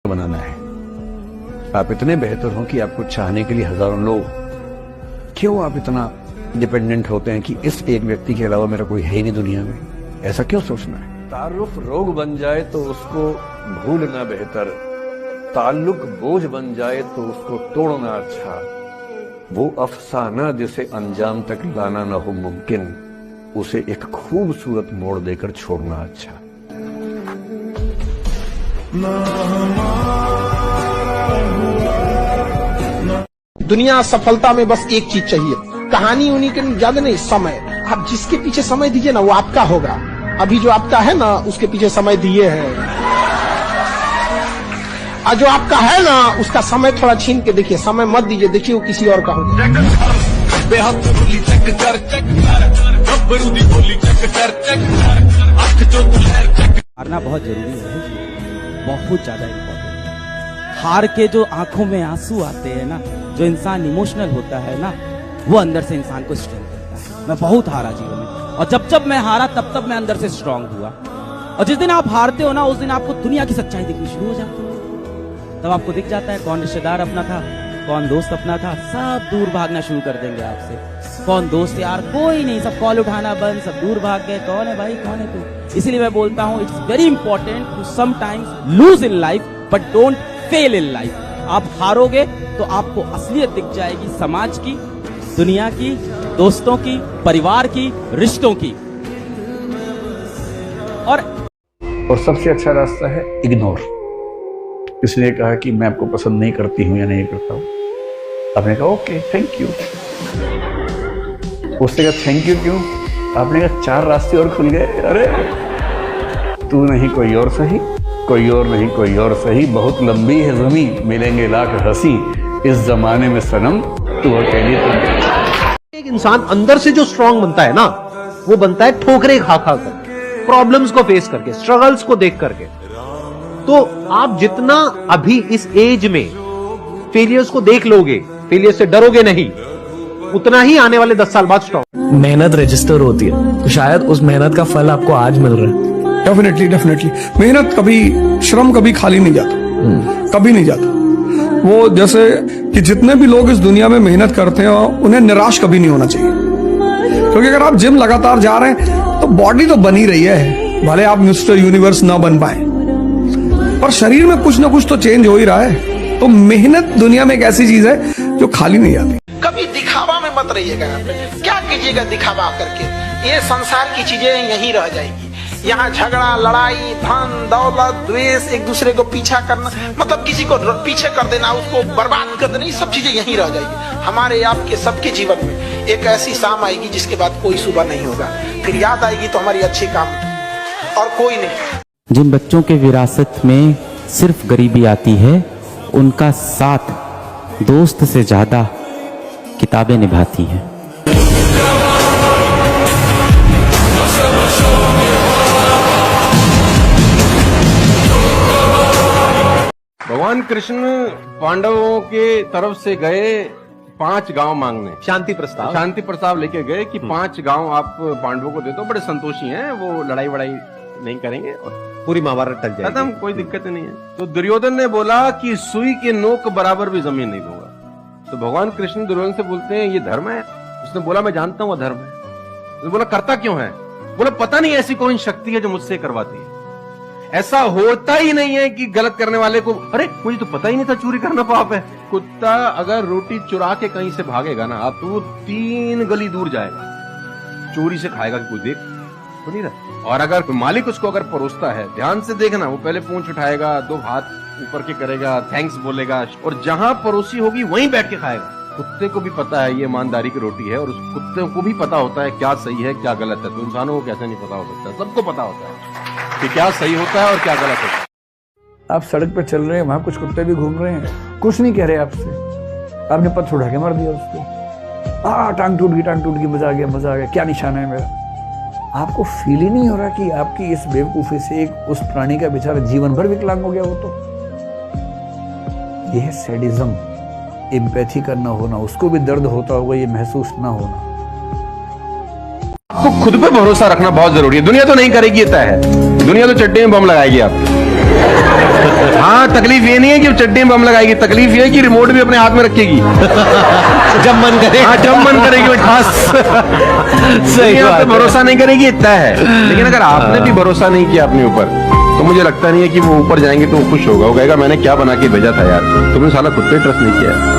बनाना है। आप इतने बेहतर हो कि आपको चाहने के लिए हजारों लोग, क्यों आप इतना डिपेंडेंट होते हैं कि इस एक व्यक्ति के अलावा मेरा कोई है ही नहीं दुनिया में? ऐसा क्यों सोचना है? तारुफ रोग बन जाए तो उसको भूलना बेहतर, ताल्लुक बोझ बन जाए तो उसको तोड़ना अच्छा, वो अफसाना जिसे अंजाम तक लाना न हो मुमकिन, उसे एक खूबसूरत मोड़ देकर छोड़ना अच्छा। दुनिया सफलता में बस एक चीज चाहिए, कहानी उन्हीं के ज्यादा नहीं, समय। आप जिसके पीछे समय दीजिए ना वो आपका होगा। अभी जो आपका है ना उसके पीछे समय दिए है, और जो आपका है ना उसका समय थोड़ा छीन के देखिए, समय मत दीजिए, देखिए वो किसी और का हो जाए। हारना बहुत जरूरी है, बहुत ज्यादा इम्पोर्टेंट। हार के जो आंखों में आंसू आते हैं ना, जो इंसान इमोशनल होता है ना, वो अंदर से इंसान को स्ट्रेंथ देता है। मैं बहुत हारा जीवन में, और जब जब मैं हारा तब मैं अंदर से स्ट्रांग हुआ। और जिस दिन आप हारते हो ना उस दिन आपको दुनिया की सच्चाई दिखनी शुरू हो जाती है। तब आपको दिख जाता है कौन रिश्तेदार अपना था, कौन दोस्त अपना था। सब दूर भागना शुरू कर देंगे आपसे। कौन दोस्त यार, कोई नहीं, सब कॉल उठाना बंद, सब दूर भाग गए। कौन है भाई, कौन है तू? इसीलिए मैं बोलता हूँ it's very important to sometimes lose in life but don't fail in life. आप हारोगे तो आपको असलियत दिख जाएगी, समाज की, दुनिया की, दोस्तों की, परिवार की, रिश्तों की। और सबसे अच्छा रास्ता है इग्नोर। किसी ने कहा कि मैं आपको पसंद नहीं करती हूं या नहीं करता हूं, आपने कहा ओके थैंक यू। उसने कहा थैंक यू क्यों? आपने कहा 4 रास्ते और खुल गए। अरे तू नहीं कोई और सही, कोई और नहीं कोई और सही, बहुत लंबी है ज़मीं, मिलेंगे लाख हंसी, इस जमाने में सनम तू अकेली तुम। एक इंसान अंदर से जो स्ट्रांग बनता है ना, वो बनता है ठोकरे खा खा कर, प्रॉब्लम्स को फेस करके, स्ट्रगल्स को देख करके। तो आप जितना अभी इस एज में फेलियर्स को देख लोगे, फेलियर से डरोगे नहीं, उतना ही आने वाले 10 साल बाद स्ट्रांग। मेहनत रजिस्टर होती है, तो शायद उस मेहनत का फल आपको आज मिल रहा है। डेफिनेटली मेहनत कभी, श्रम कभी खाली नहीं जाता, कभी नहीं जाता। वो जैसे कि जितने भी लोग इस दुनिया में मेहनत करते हैं उन्हें निराश कभी नहीं होना चाहिए, क्योंकि अगर आप जिम लगातार जा रहे हैं तो बॉडी तो बनी रही है, भले आप मिस्टर यूनिवर्स ना बन पाए, पर शरीर में कुछ ना कुछ तो चेंज हो ही रहा है। तो मेहनत दुनिया में एक ऐसी चीज है जो खाली नहीं जाती। कभी दिखावा में मत रहिएगा। क्या कीजिएगा दिखावा करके? ये संसार की चीजें यहीं रह जाएगी। यहाँ झगड़ा, लड़ाई, धन दौलत, द्वेष, एक दूसरे को पीछा करना, मतलब किसी को पीछे कर देना, उसको बर्बाद कर देना, ये सब चीजें यहीं रह जाएगी। हमारे आपके सबके जीवन में एक ऐसी शाम आएगी जिसके बाद कोई सुबह नहीं होगा। फिर याद आएगी तो हमारी अच्छी काम और कोई नहीं। जिन बच्चों के विरासत में सिर्फ गरीबी आती है, उनका साथ दोस्त से ज्यादा किताबें निभाती हैं। भगवान कृष्ण पांडवों के तरफ से गए 5 गांव मांगने, शांति प्रस्ताव लेके गए कि 5 गांव आप पांडवों को दे दो, बड़े संतोषी हैं, वो लड़ाई वड़ाई नहीं करेंगे और पूरी महाभारत टल जाएगी, खत्म, कोई दिक्कत नहीं है। तो दुर्योधन ने बोला कि सुई के नोक बराबर भी जमीन नहीं दूंगा। तो भगवान कृष्ण दुर्योधन से बोलते हैं ये धर्म है? उसने बोला मैं जानता हूँ धर्म है। उसने बोला करता क्यों है? बोला पता नहीं ऐसी कौन शक्ति है जो मुझसे करवाती है। ऐसा होता ही नहीं है कि गलत करने वाले को, अरे मुझे तो पता ही नहीं था चोरी करना पाप है। कुत्ता अगर रोटी चुरा के कहीं से भागेगा ना, आप तो वो 3 गली दूर जाएगा, चोरी से खाएगा कि कोई देख तो नहीं रहा। और अगर मालिक उसको अगर परोसता है, ध्यान से देखना, वो पहले पूंछ उठाएगा, 2 हाथ ऊपर के करेगा, थैंक्स बोलेगा, और जहां परोसी होगी वहीं बैठ के खाएगा। कुत्ते को भी पता है ये ईमानदारी की रोटी है, और उस कुत्ते को भी पता होता है क्या सही है क्या गलत है। तो इंसानों को कैसे नहीं पता हो सकता? सबको पता होता है कि क्या सही होता है और क्या गलत होता है। आप सड़क पर चल रहे हैं, वहां कुछ कुत्ते भी घूम रहे हैं, कुछ नहीं कह रहे आपसे, आपने पत्थर उठा के मार दिया उसको, टांग टूट गई, मजा आ गया, क्या निशाना है मेरा? आपको फील ही नहीं हो रहा कि आपकी इस बेवकूफी से एक उस प्राणी का बेचारा जीवन भर विकलांग हो गया। वो तो यह है सैडिज्म, एम्पैथी करना होना, उसको भी दर्द होता होगा ये महसूस ना होना। आपको खुद पे भरोसा रखना बहुत जरूरी है। दुनिया तो नहीं करेगी, ये तय है। दुनिया तो चट्टी में बम लगाएगी आप। हाँ, तकलीफ ये नहीं है कि वो चड्डी में बम लगाएगी, तकलीफ ये है कि रिमोट भी अपने हाथ में रखेगी जब मन करे। हाँ, जब मन करेगी वो खास। सही आप बात पे है। भरोसा नहीं करेगी, इतना है। लेकिन अगर आपने भी भरोसा नहीं किया अपने ऊपर, तो मुझे लगता नहीं है कि वो ऊपर जाएंगे तो वो खुश होगा। वो कहेगा मैंने क्या बना के भेजा था यार, तुमने साला खुद पे ट्रस्ट नहीं किया।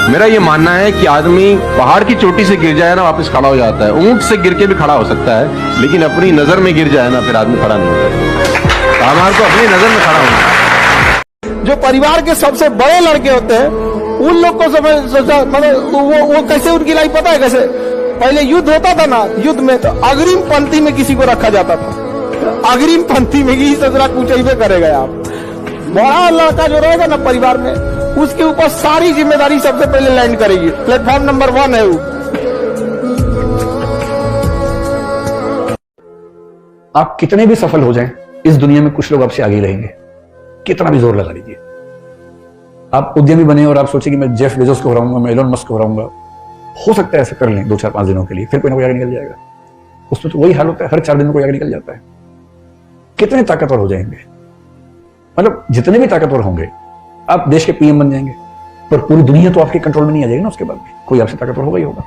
मेरा ये मानना है कि आदमी पहाड़ की चोटी से गिर जाए ना, वापस खड़ा हो जाता है। ऊंट से गिर के भी खड़ा हो सकता है, लेकिन अपनी नजर में गिर जाए ना, फिर आदमी खड़ा नहीं होता है। हमारे को अपनी नजर में खड़ा होना है। जो परिवार के सबसे बड़े लड़के होते हैं, उन लोग को सोचा मतलब वो कैसे उनकी लाइफ पता है कैसे? पहले युद्ध होता था ना, युद्ध में तो अग्रिम पंक्ति में किसी को रखा जाता था। अग्रिम पंक्ति में ही ससुरा कुछ ही करेगा आप। बड़ा लड़का जो रहेगा ना परिवार में, उसके ऊपर सारी जिम्मेदारी सबसे पहले लैंड करेगी। प्लेटफॉर्म नंबर 1 है वो। आप कितने भी सफल हो जाएं, इस दुनिया में कुछ लोग आपसे आगे ही रहेंगे, कितना भी जोर लगा लीजिए। आप उद्यमी बने और आप सोचे कि मैं जेफ बेजोस को हराऊंगा, मैं एलोन मस्क को हराऊंगा, हो सकता है ऐसा कर लें 2-4-5 दिनों के लिए, फिर कोई ना कोई आगे निकल जाएगा। उसमें तो वही हाल होता है, हर 4 दिन में कोई आगे निकल जाता है। कितने ताकतवर हो जाएंगे, मतलब जितने भी ताकतवर होंगे, आप देश के पीएम बन जाएंगे, पर पूरी दुनिया तो आपके कंट्रोल में नहीं आ जाएगी ना। उसके बाद भी कोई आपसे ताकतवर होगा ही होगा।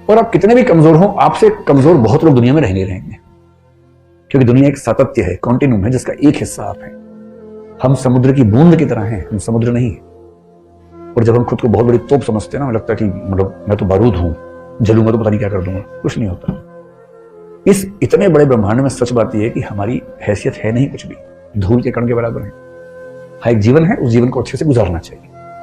और आप कितने भी कमजोर हो, आपसे कमजोर बहुत लोग दुनिया में रहने रहेंगे, क्योंकि दुनिया एक सातत्य है, कॉन्टिन्यूम है, जिसका एक हिस्सा आप हैं। हम समुद्र की बूंद की तरह हैं, हम समुद्र नहीं। और जब हम खुद को बहुत बड़ी तोप समझते हैं ना, हमें लगता है कि मतलब मैं तो बारूद हूं, जलूंगा तो पता नहीं क्या कर दूंगा, कुछ नहीं होता। इस इतने बड़े ब्रह्मांड में सच बात यह है कि हमारी हैसियत है नहीं कुछ भी, धूल के कण के बराबर है। हाँ, एक जीवन है, उस जीवन को अच्छे से गुजारना चाहिए।